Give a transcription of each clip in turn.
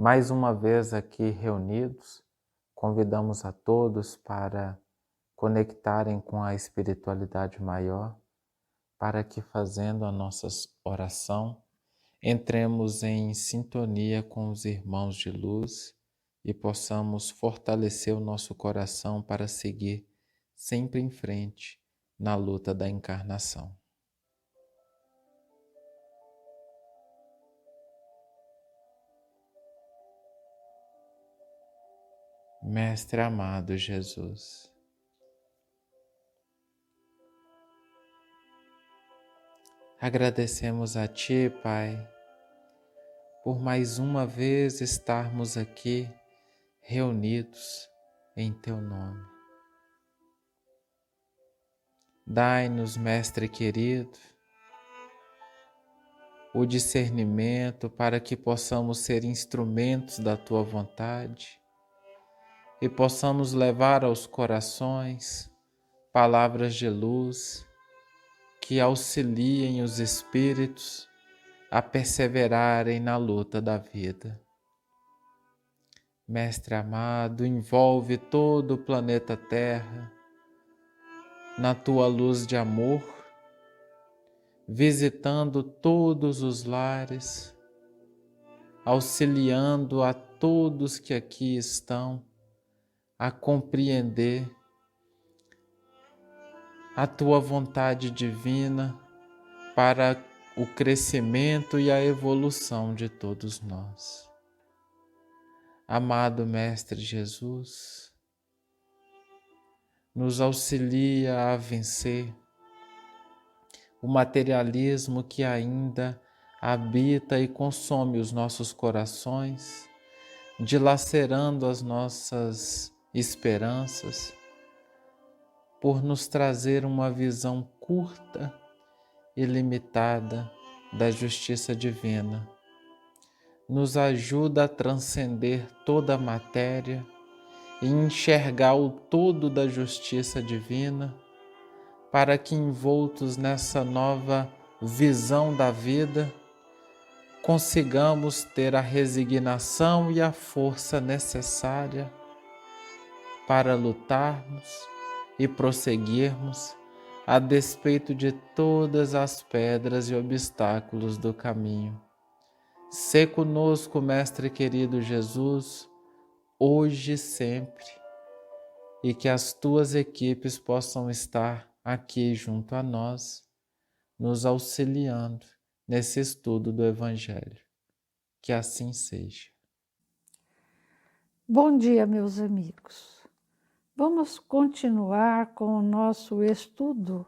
Mais uma vez aqui reunidos, convidamos a todos para conectarem com a espiritualidade maior, para que, fazendo a nossa oração, entremos em sintonia com os irmãos de luz e possamos fortalecer o nosso coração para seguir sempre em frente na luta da encarnação. Mestre amado Jesus, agradecemos a Ti, Pai, por mais uma vez estarmos aqui reunidos em Teu nome. Dai-nos, Mestre querido, o discernimento para que possamos ser instrumentos da Tua vontade e possamos levar aos corações palavras de luz que auxiliem os espíritos a perseverarem na luta da vida. Mestre amado, envolve todo o planeta Terra na Tua luz de amor, visitando todos os lares, auxiliando a todos que aqui estão a compreender a Tua vontade divina para o crescimento e a evolução de todos nós. Amado Mestre Jesus, nos auxilia a vencer o materialismo que ainda habita e consome os nossos corações, dilacerando as nossas esperanças, por nos trazer uma visão curta e limitada da justiça divina. Nos ajuda a transcender toda a matéria e enxergar o todo da justiça divina, para que, envoltos nessa nova visão da vida, consigamos ter a resignação e a força necessária para lutarmos e prosseguirmos a despeito de todas as pedras e obstáculos do caminho. Sê conosco, Mestre querido Jesus, hoje e sempre, e que as Tuas equipes possam estar aqui junto a nós, nos auxiliando nesse estudo do Evangelho. Que assim seja. Bom dia, meus amigos. Vamos continuar com o nosso estudo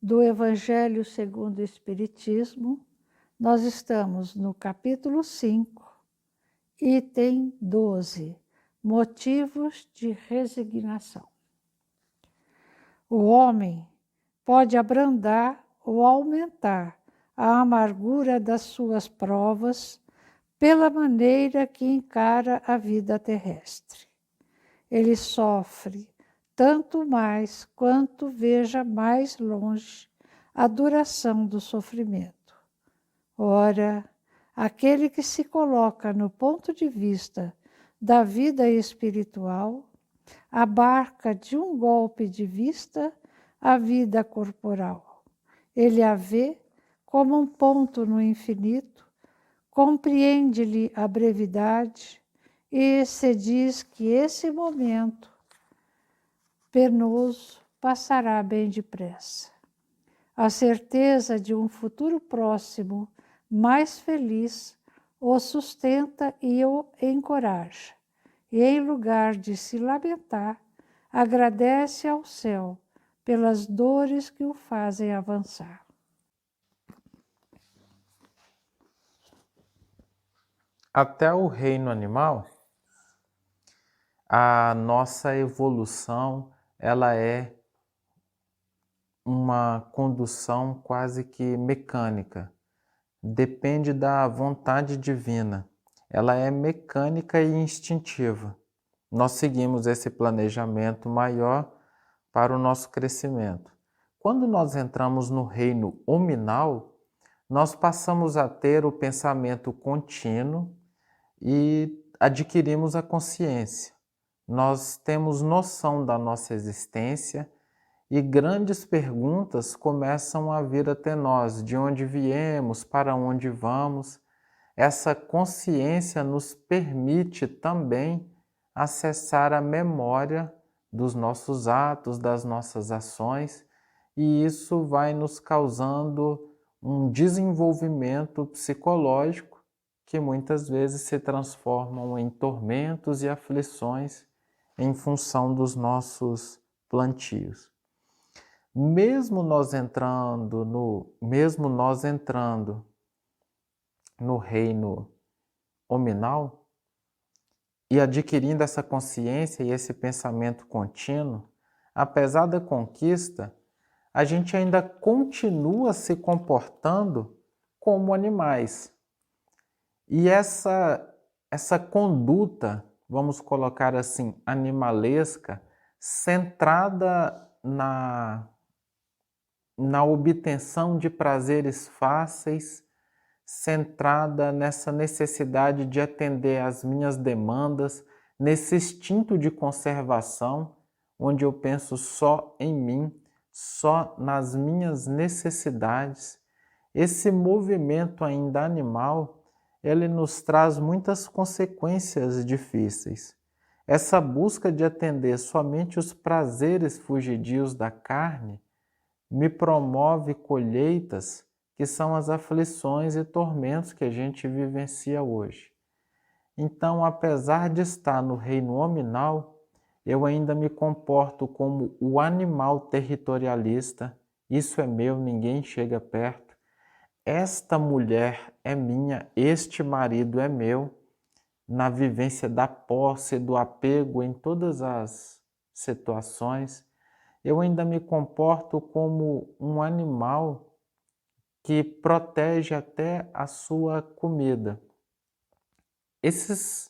do Evangelho segundo o Espiritismo. Nós estamos no capítulo 5, item 12, motivos de resignação. O homem pode abrandar ou aumentar a amargura das suas provas pela maneira que encara a vida terrestre. Ele sofre tanto mais quanto veja mais longe a duração do sofrimento. Ora, aquele que se coloca no ponto de vista da vida espiritual abarca de um golpe de vista a vida corporal. Ele a vê como um ponto no infinito, compreende-lhe a brevidade e se diz que esse momento penoso passará bem depressa. A certeza de um futuro próximo mais feliz o sustenta e o encoraja, e em lugar de se lamentar, agradece ao céu pelas dores que o fazem avançar. Até o reino animal, a nossa evolução, ela é uma condução quase que mecânica. Depende da vontade divina. Ela é mecânica e instintiva. Nós seguimos esse planejamento maior para o nosso crescimento. Quando nós entramos no reino hominal, nós passamos a ter o pensamento contínuo e adquirimos a consciência. Nós temos noção da nossa existência e grandes perguntas começam a vir até nós: de onde viemos, para onde vamos. Essa consciência nos permite também acessar a memória dos nossos atos, das nossas ações, e isso vai nos causando um desenvolvimento psicológico que muitas vezes se transformam em tormentos e aflições em função dos nossos plantios. Mesmo nós entrando no reino hominal e adquirindo essa consciência e esse pensamento contínuo, apesar da conquista, a gente ainda continua se comportando como animais. E essa conduta, vamos colocar assim, animalesca, centrada na obtenção de prazeres fáceis, centrada nessa necessidade de atender às minhas demandas, nesse instinto de conservação, onde eu penso só em mim, só nas minhas necessidades. Esse movimento ainda animal, ele nos traz muitas consequências difíceis. Essa busca de atender somente os prazeres fugidios da carne me promove colheitas que são as aflições e tormentos que a gente vivencia hoje. Então, apesar de estar no reino hominal, eu ainda me comporto como o animal territorialista. Isso é meu, ninguém chega perto. Esta mulher é minha, este marido é meu. Na vivência da posse, do apego em todas as situações, eu ainda me comporto como um animal que protege até a sua comida. Esses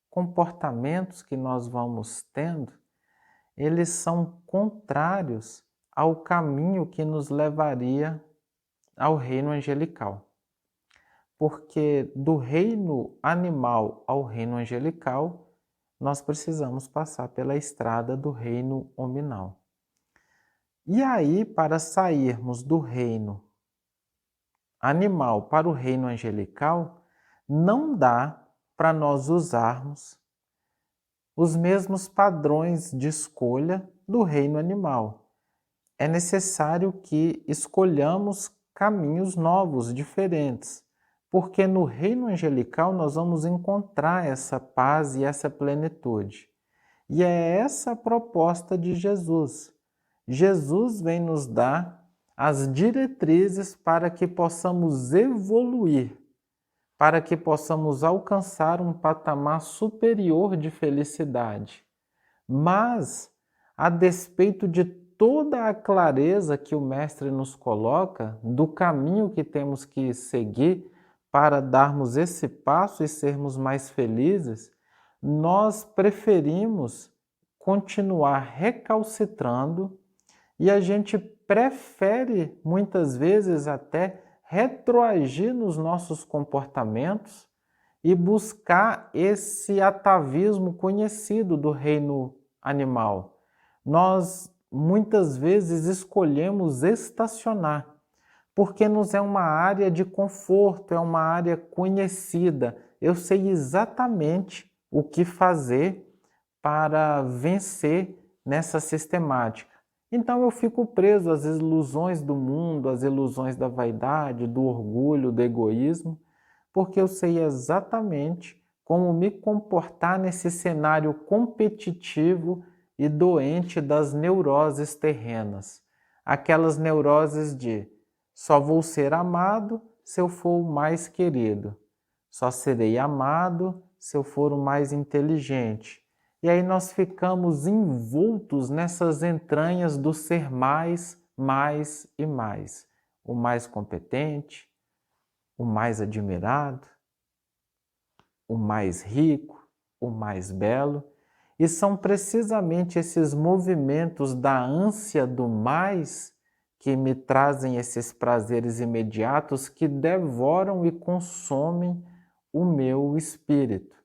comportamentos que nós vamos tendo, eles são contrários ao caminho que nos levaria ao reino angelical. Porque do reino animal ao reino angelical, nós precisamos passar pela estrada do reino hominal. E aí, para sairmos do reino animal para o reino angelical, não dá para nós usarmos os mesmos padrões de escolha do reino animal. É necessário que escolhamos caminhos novos, diferentes, porque no reino angelical nós vamos encontrar essa paz e essa plenitude. E é essa a proposta de Jesus. Jesus vem nos dar as diretrizes para que possamos evoluir, para que possamos alcançar um patamar superior de felicidade. Mas, a despeito de toda a clareza que o Mestre nos coloca, do caminho que temos que seguir para darmos esse passo e sermos mais felizes, nós preferimos continuar recalcitrando e a gente prefere, muitas vezes, até retroagir nos nossos comportamentos e buscar esse atavismo conhecido do reino animal. Nós, muitas vezes, escolhemos estacionar, porque nos é uma área de conforto, é uma área conhecida. Eu sei exatamente o que fazer para vencer nessa sistemática. Então eu fico preso às ilusões do mundo, às ilusões da vaidade, do orgulho, do egoísmo, porque eu sei exatamente como me comportar nesse cenário competitivo e doente das neuroses terrenas. Aquelas neuroses de só vou ser amado se eu for o mais querido, só serei amado se eu for o mais inteligente. E aí nós ficamos envoltos nessas entranhas do ser mais, mais e mais. O mais competente, o mais admirado, o mais rico, o mais belo. E são precisamente esses movimentos da ânsia do mais que me trazem esses prazeres imediatos que devoram e consomem o meu espírito.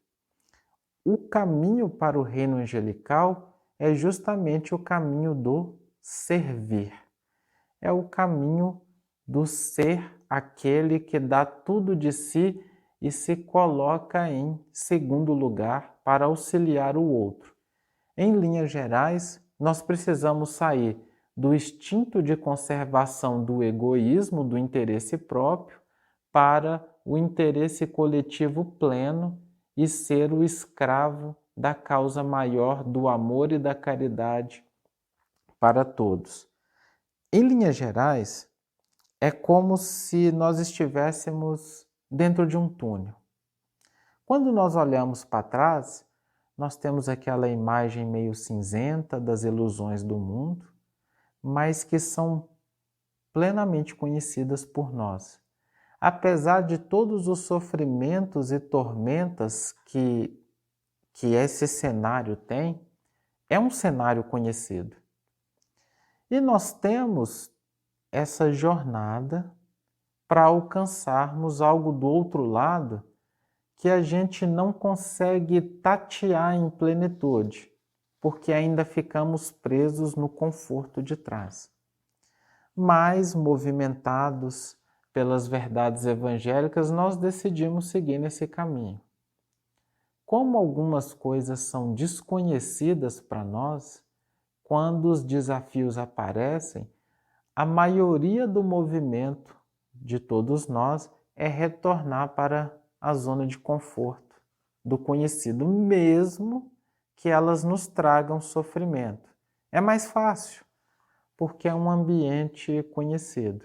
O caminho para o reino angelical é justamente o caminho do servir. É o caminho do ser aquele que dá tudo de si e se coloca em segundo lugar para auxiliar o outro. Em linhas gerais, nós precisamos sair do instinto de conservação do egoísmo, do interesse próprio, para o interesse coletivo pleno e ser o escravo da causa maior do amor e da caridade para todos. Em linhas gerais, é como se nós estivéssemos dentro de um túnel. Quando nós olhamos para trás, nós temos aquela imagem meio cinzenta das ilusões do mundo, mas que são plenamente conhecidas por nós. Apesar de todos os sofrimentos e tormentas que esse cenário tem, é um cenário conhecido. E nós temos essa jornada para alcançarmos algo do outro lado que a gente não consegue tatear em plenitude, porque ainda ficamos presos no conforto de trás. Mas, movimentados pelas verdades evangélicas, nós decidimos seguir nesse caminho. Como algumas coisas são desconhecidas para nós, quando os desafios aparecem, a maioria do movimento de todos nós é retornar para a zona de conforto do conhecido, mesmo que elas nos tragam sofrimento. É mais fácil, porque é um ambiente conhecido.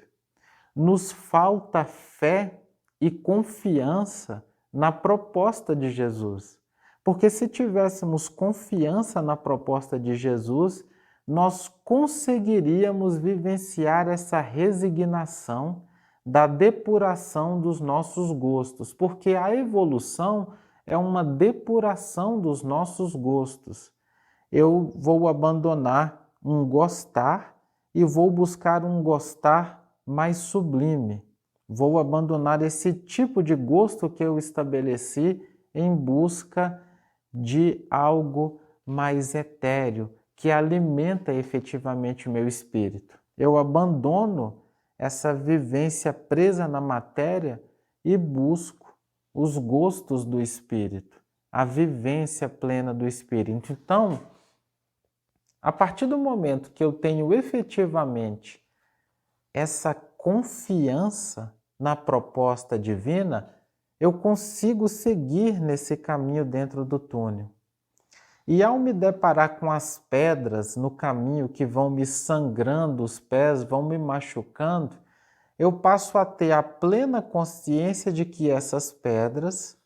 Nos falta fé e confiança na proposta de Jesus. Porque se tivéssemos confiança na proposta de Jesus, nós conseguiríamos vivenciar essa resignação da depuração dos nossos gostos, porque a evolução é uma depuração dos nossos gostos. Eu vou abandonar um gostar e vou buscar um gostar mais sublime. Vou abandonar esse tipo de gosto que eu estabeleci em busca de algo mais etéreo, que alimenta efetivamente o meu espírito. Eu abandono essa vivência presa na matéria e busco os gostos do espírito, a vivência plena do espírito. Então, a partir do momento que eu tenho efetivamente essa confiança na proposta divina, eu consigo seguir nesse caminho dentro do túnel. E ao me deparar com as pedras no caminho que vão me sangrando os pés, vão me machucando, eu passo a ter a plena consciência de que essas pedras,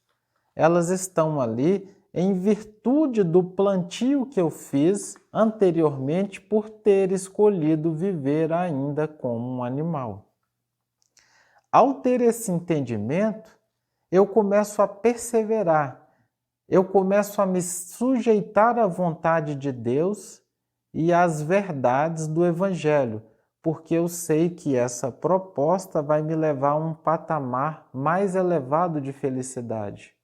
elas estão ali em virtude do plantio que eu fiz anteriormente por ter escolhido viver ainda como um animal. Ao ter esse entendimento, eu começo a perseverar, eu começo a me sujeitar à vontade de Deus e às verdades do Evangelho, porque eu sei que essa proposta vai me levar a um patamar mais elevado de felicidade.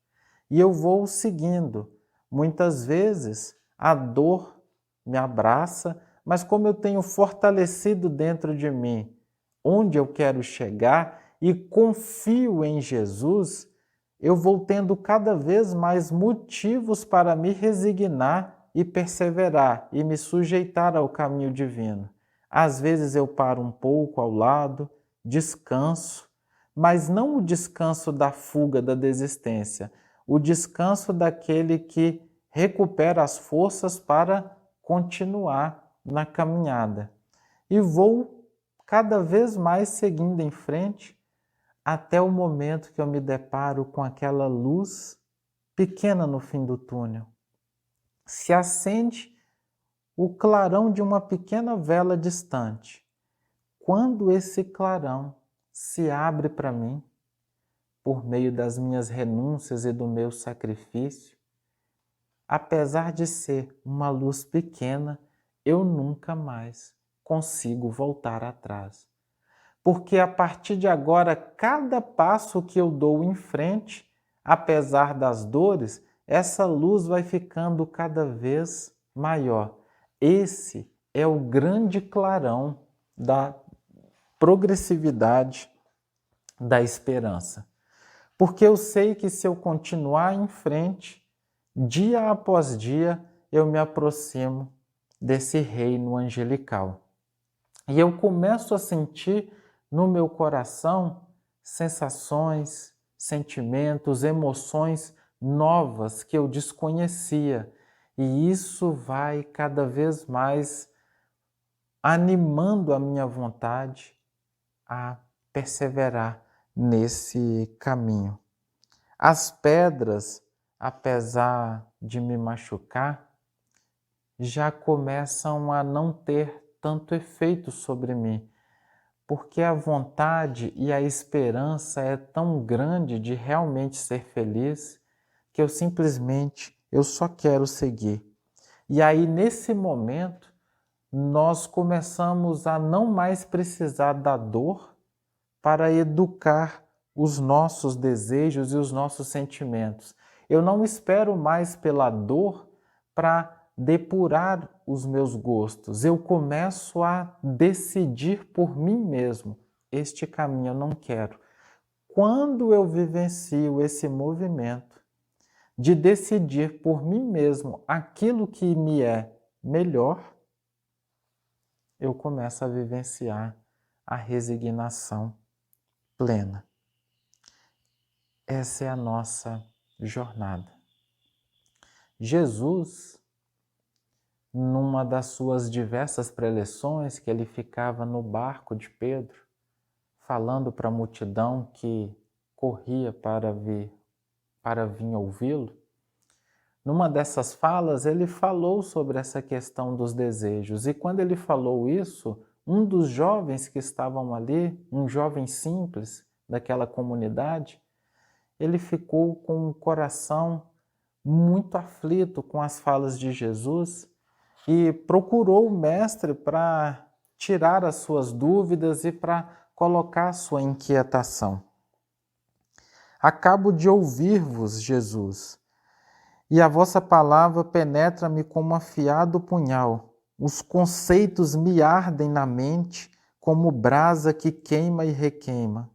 E eu vou seguindo. Muitas vezes a dor me abraça, mas como eu tenho fortalecido dentro de mim onde eu quero chegar e confio em Jesus, eu vou tendo cada vez mais motivos para me resignar e perseverar e me sujeitar ao caminho divino. Às vezes eu paro um pouco ao lado, descanso, mas não o descanso da fuga, da desistência, o descanso daquele que recupera as forças para continuar na caminhada. E vou cada vez mais seguindo em frente, até o momento que eu me deparo com aquela luz pequena no fim do túnel. Se acende o clarão de uma pequena vela distante. Quando esse clarão se abre para mim, por meio das minhas renúncias e do meu sacrifício, apesar de ser uma luz pequena, eu nunca mais consigo voltar atrás. Porque a partir de agora, cada passo que eu dou em frente, apesar das dores, essa luz vai ficando cada vez maior. Esse é o grande clarão da progressividade da esperança. Porque eu sei que se eu continuar em frente, dia após dia, eu me aproximo desse reino angelical. E eu começo a sentir no meu coração sensações, sentimentos, emoções novas que eu desconhecia. E isso vai cada vez mais animando a minha vontade a perseverar nesse caminho. As pedras, apesar de me machucar, já começam a não ter tanto efeito sobre mim, porque a vontade e a esperança é tão grande de realmente ser feliz que eu só quero seguir. E aí, nesse momento, nós começamos a não mais precisar da dor para educar os nossos desejos e os nossos sentimentos. Eu não espero mais pela dor para depurar os meus gostos. Eu começo a decidir por mim mesmo. Este caminho eu não quero. Quando eu vivencio esse movimento de decidir por mim mesmo aquilo que me é melhor, eu começo a vivenciar a resignação plena. Essa é a nossa jornada. Jesus, numa das suas diversas preleções, que ele ficava no barco de Pedro, falando para a multidão que corria para vir ouvi-lo, numa dessas falas ele falou sobre essa questão dos desejos. E quando ele falou isso, um dos jovens que estavam ali, um jovem simples daquela comunidade, ele ficou com o coração muito aflito com as falas de Jesus e procurou o mestre para tirar as suas dúvidas e para colocar a sua inquietação. Acabo de ouvir-vos, Jesus, e a vossa palavra penetra-me como afiado punhal. Os conceitos me ardem na mente como brasa que queima e requeima.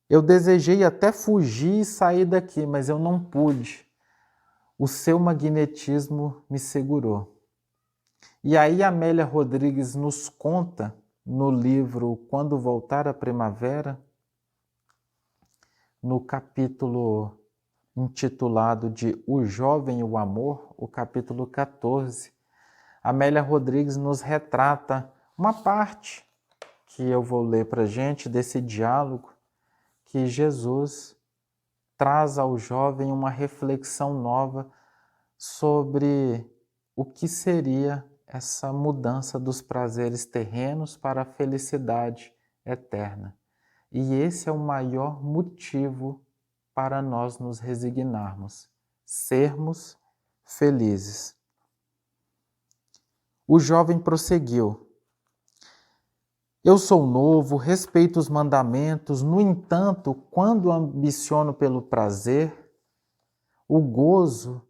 Eu desejei até fugir e sair daqui, mas eu não pude. O seu magnetismo me segurou. E aí Amélia Rodrigues nos conta, no livro Quando Voltar a Primavera, no capítulo intitulado de O Jovem e o Amor, o capítulo 14, Amélia Rodrigues nos retrata uma parte que eu vou ler para a gente desse diálogo, que Jesus traz ao jovem uma reflexão nova sobre o que seria essa mudança dos prazeres terrenos para a felicidade eterna. E esse é o maior motivo para nós nos resignarmos, sermos felizes. O jovem prosseguiu: eu sou novo, respeito os mandamentos, no entanto, quando ambiciono pelo prazer, o gozo,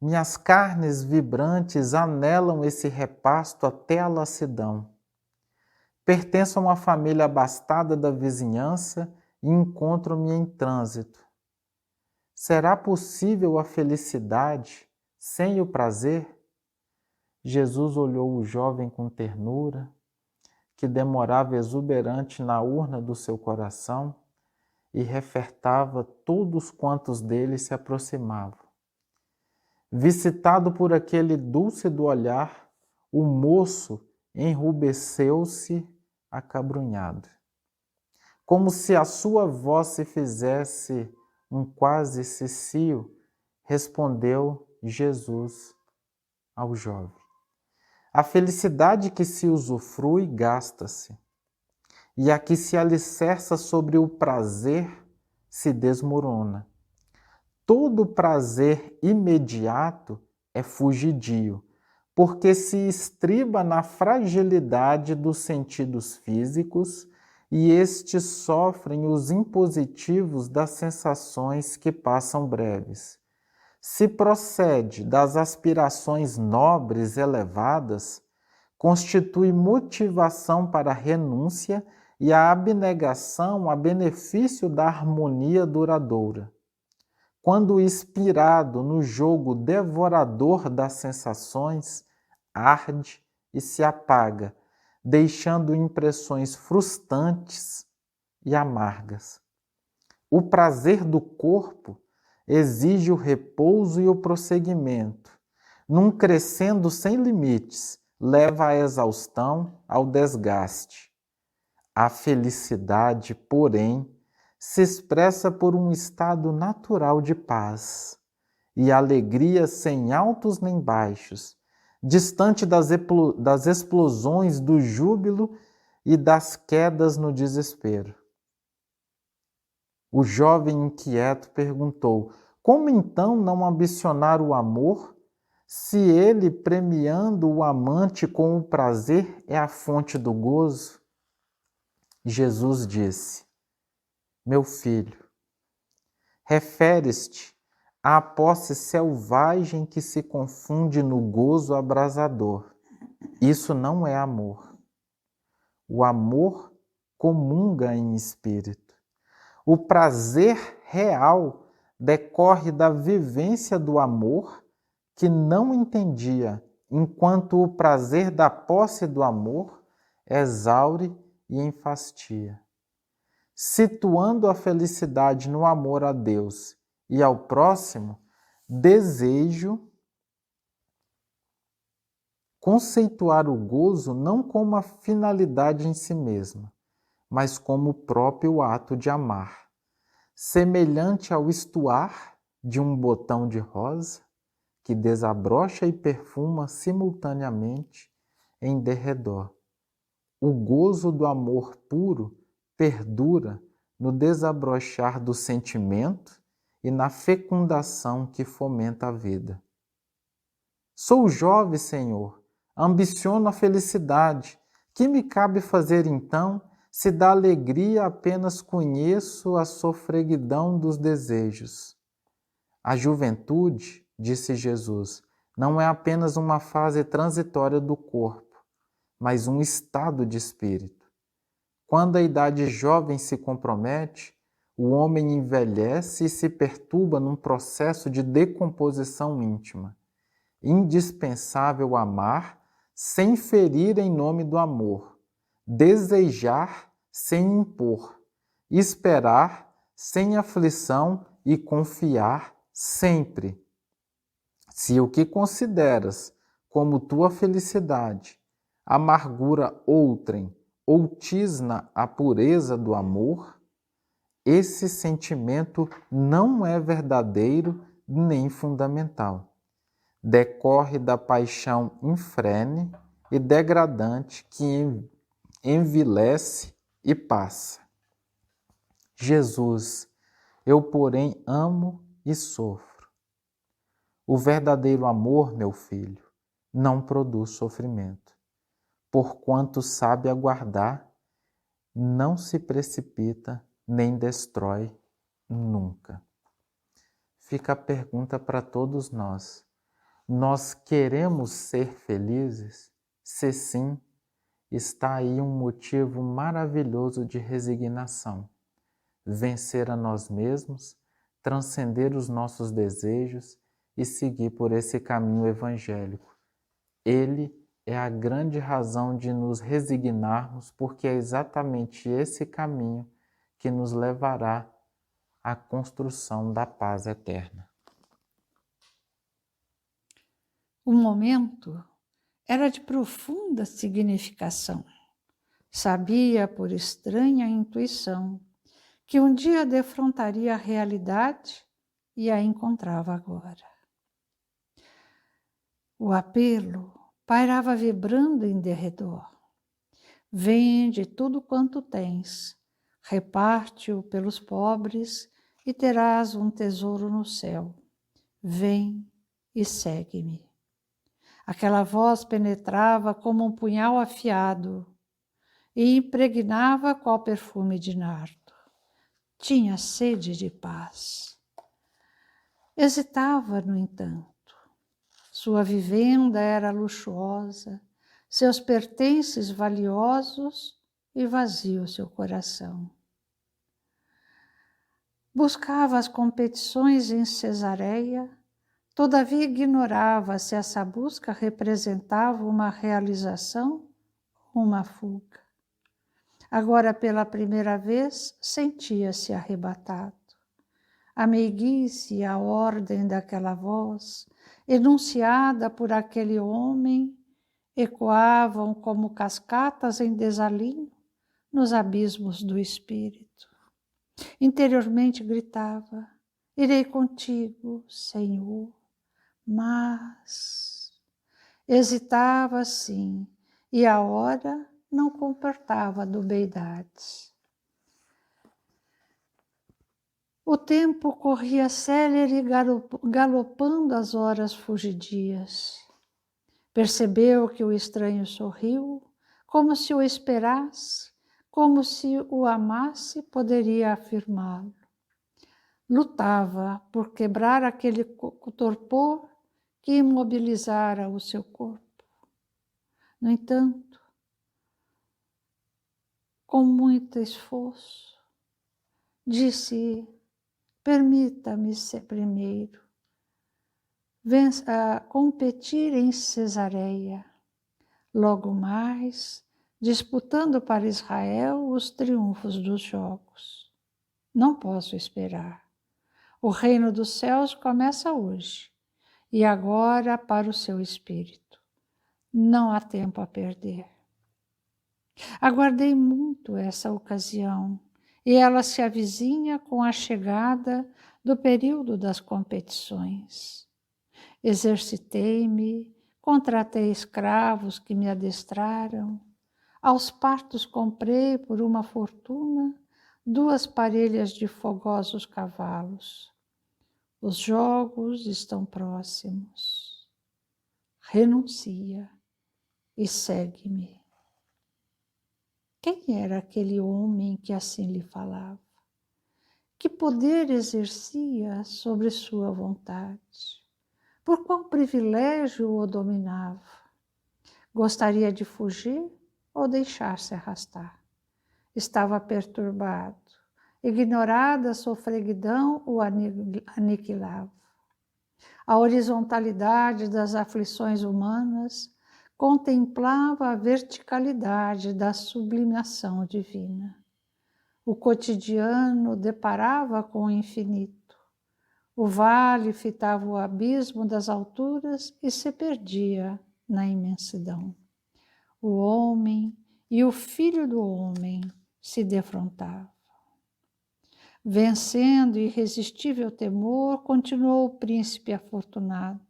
minhas carnes vibrantes anelam esse repasto até a lassidão. Pertenço a uma família abastada da vizinhança e encontro-me em trânsito. Será possível a felicidade sem o prazer? Jesus olhou o jovem com ternura, que demorava exuberante na urna do seu coração e refertava todos quantos dele se aproximavam. Visitado por aquele dúlcido olhar, o moço enrubesceu-se acabrunhado, como se a sua voz se fizesse um quase cicio, respondeu Jesus ao jovem. A felicidade que se usufrui gasta-se, e a que se alicerça sobre o prazer se desmorona. Todo prazer imediato é fugidio, porque se estriba na fragilidade dos sentidos físicos e estes sofrem os impositivos das sensações que passam breves. Se procede das aspirações nobres elevadas, constitui motivação para a renúncia e a abnegação a benefício da harmonia duradoura. Quando inspirado no jogo devorador das sensações, arde e se apaga, deixando impressões frustrantes e amargas. O prazer do corpo exige o repouso e o prosseguimento. Num crescendo sem limites, leva à exaustão, ao desgaste. A felicidade, porém, se expressa por um estado natural de paz e alegria sem altos nem baixos, distante das explosões do júbilo e das quedas no desespero. O jovem inquieto perguntou: como então não ambicionar o amor, se ele, premiando o amante com o prazer, é a fonte do gozo? Jesus disse: meu filho, referes-te à posse selvagem que se confunde no gozo abrasador. Isso não é amor. O amor comunga em espírito. O prazer real decorre da vivência do amor que não entendia, enquanto o prazer da posse do amor exaure e enfastia. Situando a felicidade no amor a Deus e ao próximo, desejo conceituar o gozo não como a finalidade em si mesma, mas como o próprio ato de amar, semelhante ao estuar de um botão de rosa que desabrocha e perfuma simultaneamente em derredor. O gozo do amor puro perdura no desabrochar do sentimento e na fecundação que fomenta a vida. Sou jovem, Senhor, ambiciono a felicidade. Que me cabe fazer então, se da alegria apenas conheço a sofreguidão dos desejos? A juventude, disse Jesus, não é apenas uma fase transitória do corpo, mas um estado de espírito. Quando a idade jovem se compromete, o homem envelhece e se perturba num processo de decomposição íntima. Indispensável amar sem ferir em nome do amor, desejar sem impor, esperar sem aflição e confiar sempre. Se o que consideras como tua felicidade amargura outrem ou tisna a pureza do amor, esse sentimento não é verdadeiro nem fundamental. Decorre da paixão infrene e degradante que envilece e passa. Jesus, eu porém amo e sofro. O verdadeiro amor, meu filho, não produz sofrimento. Porquanto sabe aguardar, não se precipita nem destrói nunca. Fica a pergunta para todos nós. Nós queremos ser felizes? Se sim, está aí um motivo maravilhoso de resignação. Vencer a nós mesmos, transcender os nossos desejos e seguir por esse caminho evangélico. Ele é a grande razão de nos resignarmos, porque é exatamente esse caminho que nos levará à construção da paz eterna. O momento era de profunda significação. Sabia, por estranha intuição, que um dia defrontaria a realidade e a encontrava agora. O apelo pairava vibrando em derredor. Vende tudo quanto tens, reparte-o pelos pobres e terás um tesouro no céu. Vem e segue-me. Aquela voz penetrava como um punhal afiado. e impregnava qual perfume de nardo. Tinha sede de paz. Hesitava, no entanto. Sua vivenda era luxuosa, seus pertences valiosos e vazio seu coração. Buscava as competições em Cesareia, todavia ignorava se essa busca representava uma realização ou uma fuga. Agora, pela primeira vez, sentia-se arrebatado. A meiguice e a ordem daquela voz, enunciada por aquele homem, ecoavam como cascatas em desalinho nos abismos do espírito. Interiormente gritava: irei contigo, Senhor, mas hesitava sim, e a hora não comportava dubeidades. O tempo corria célere, galopando as horas fugidias. Percebeu que o estranho sorriu, como se o esperasse, como se o amasse, poderia afirmá-lo. Lutava por quebrar aquele torpor que imobilizara o seu corpo. No entanto, com muito esforço, disse: permita-me ser primeiro competir em Cesareia, logo mais disputando para Israel os triunfos dos jogos. Não posso esperar. O reino dos céus começa hoje, e agora para o seu espírito. Não há tempo a perder. Aguardei muito essa ocasião, e ela se avizinha com a chegada do período das competições. Exercitei-me, contratei escravos que me adestraram. Aos partos comprei por uma fortuna 2 parelhas de fogosos cavalos. Os jogos estão próximos. Renuncia e segue-me. Quem era aquele homem que assim lhe falava? Que poder exercia sobre sua vontade? Por qual privilégio o dominava? Gostaria de fugir ou deixar-se arrastar? Estava perturbado. Ignorada a sofreguidão o aniquilava. A horizontalidade das aflições humanas contemplava a verticalidade da sublimação divina. O cotidiano deparava com o infinito. O vale fitava o abismo das alturas e se perdia na imensidão. O homem e o filho do homem se defrontavam. Vencendo irresistível temor, continuou o príncipe afortunado.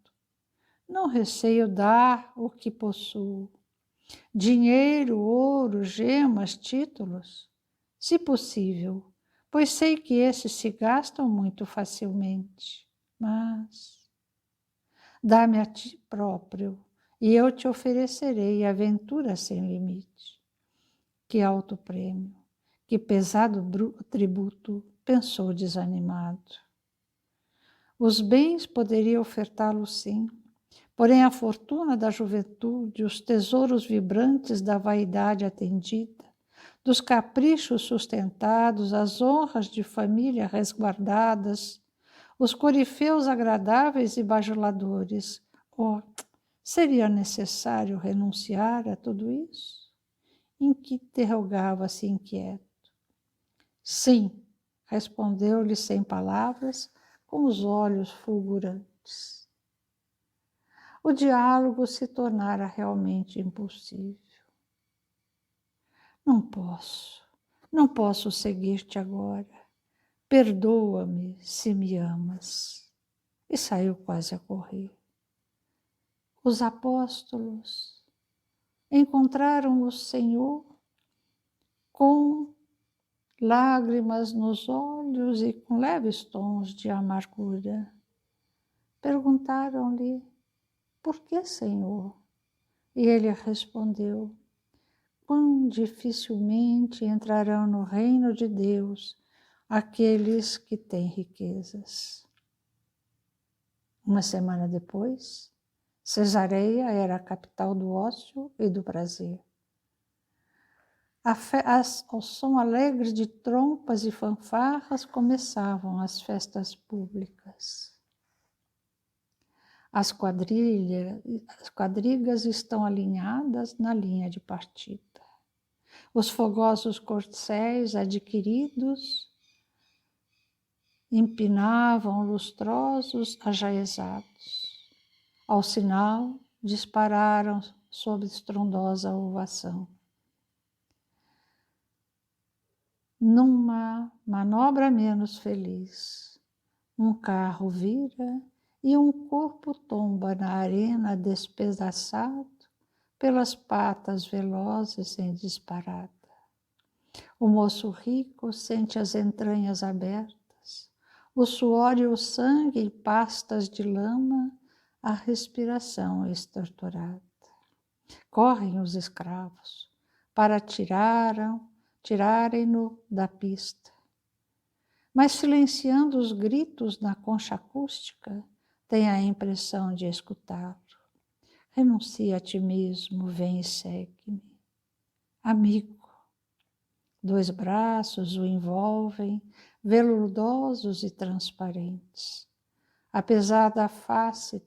Não receio dar o que possuo. Dinheiro, ouro, gemas, títulos, se possível, pois sei que esses se gastam muito facilmente. Mas dá-me a ti próprio, e eu te oferecerei aventura sem limite. Que alto prêmio, que pesado tributo, pensou desanimado. Os bens poderia ofertá-lo sim, porém a fortuna da juventude, os tesouros vibrantes da vaidade atendida, dos caprichos sustentados, as honras de família resguardadas, os corifeus agradáveis e bajuladores. Oh, seria necessário renunciar a tudo isso? Interrogava-se inquieto. Sim, respondeu-lhe sem palavras, com os olhos fulgurantes. O diálogo se tornara realmente impossível. Não posso seguir-te agora. Perdoa-me se me amas. E saiu quase a correr. Os apóstolos encontraram o Senhor com lágrimas nos olhos e com leves tons de amargura. Perguntaram-lhe: por que, Senhor? E ele respondeu: quão dificilmente entrarão no reino de Deus aqueles que têm riquezas. Uma semana depois, Cesareia era a capital do ócio e do prazer. Ao som alegre de trompas e fanfarras começavam as festas públicas. As quadrigas estão alinhadas na linha de partida. Os fogosos corcéis adquiridos empinavam lustrosos ajaezados. Ao sinal, dispararam sob estrondosa ovação. Numa manobra menos feliz, um carro vira e um corpo tomba na arena despedaçado pelas patas velozes em disparada. O moço rico sente as entranhas abertas, o suor e o sangue em pastas de lama, a respiração estertorada. Correm os escravos para tirarem-no da pista. Mas silenciando os gritos na concha acústica, tem a impressão de escutá-lo. Renuncia a ti mesmo, vem e segue-me. Amigo, dois braços o envolvem, veludosos e transparentes. Apesar da face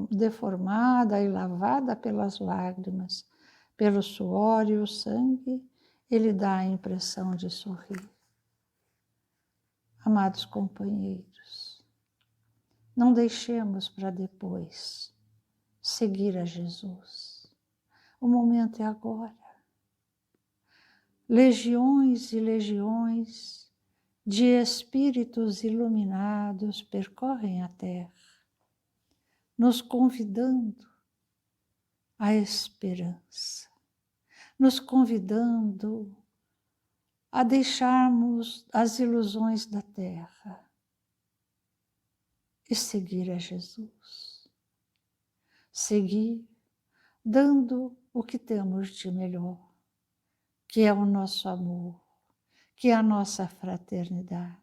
deformada e lavada pelas lágrimas, pelo suor e o sangue, ele dá a impressão de sorrir. Amados companheiros, não deixemos para depois seguir a Jesus. O momento é agora. Legiões e legiões de espíritos iluminados percorrem a terra, nos convidando à esperança, nos convidando a deixarmos as ilusões da terra e seguir a Jesus. Seguir dando o que temos de melhor, que é o nosso amor, que é a nossa fraternidade.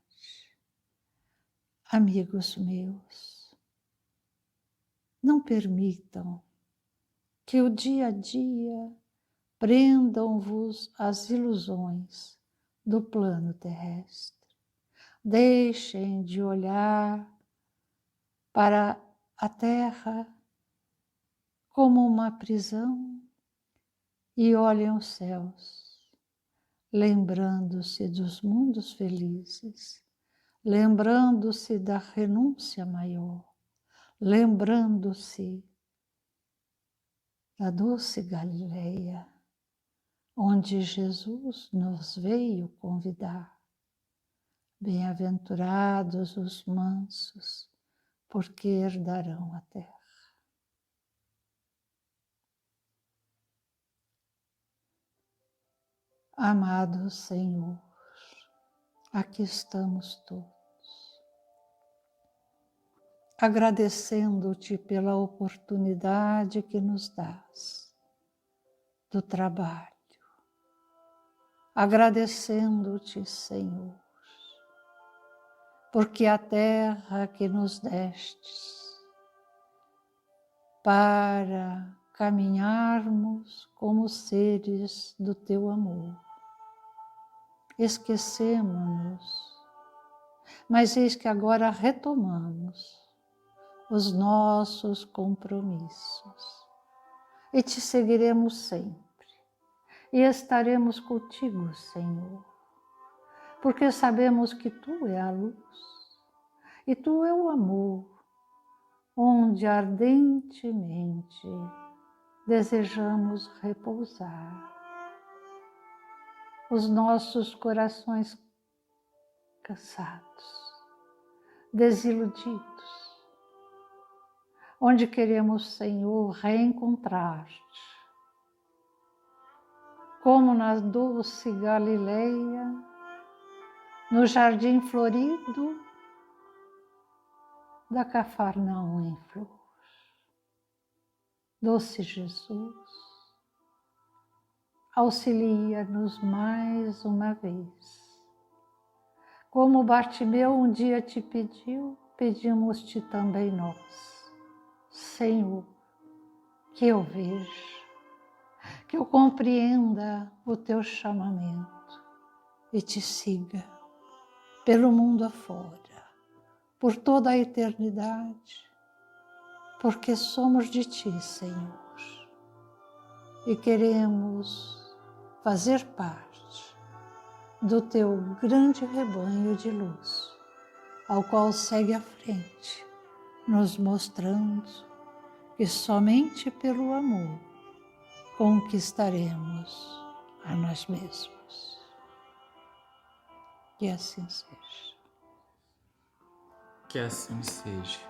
Amigos meus, não permitam que o dia a dia prendam-vos as ilusões do plano terrestre. Deixem de olhar para a terra como uma prisão e olhem os céus, lembrando-se dos mundos felizes, lembrando-se da renúncia maior, lembrando-se da doce Galileia, onde Jesus nos veio convidar. Bem-aventurados os mansos, porque herdarão a terra. Amado Senhor, aqui estamos todos, agradecendo-te pela oportunidade que nos dás do trabalho, agradecendo-te, Senhor, porque a terra que nos destes para caminharmos como seres do teu amor. Esquecemos-nos, mas eis que agora retomamos os nossos compromissos e te seguiremos sempre e estaremos contigo, Senhor, porque sabemos que tu é a luz e tu é o amor, onde ardentemente desejamos repousar. Os nossos corações cansados, desiludidos, onde queremos, Senhor, reencontrar-te, como na doce Galileia, no jardim florido da Cafarnaum em flor. Doce Jesus, auxilia-nos mais uma vez. Como Bartimeu um dia te pediu, pedimos-te também nós. Senhor, que eu veja, que eu compreenda o teu chamamento e te siga pelo mundo afora, por toda a eternidade, porque somos de ti, Senhor, e queremos fazer parte do teu grande rebanho de luz, ao qual segue à frente, nos mostrando que somente pelo amor conquistaremos a nós mesmos. Que assim seja. Que assim seja.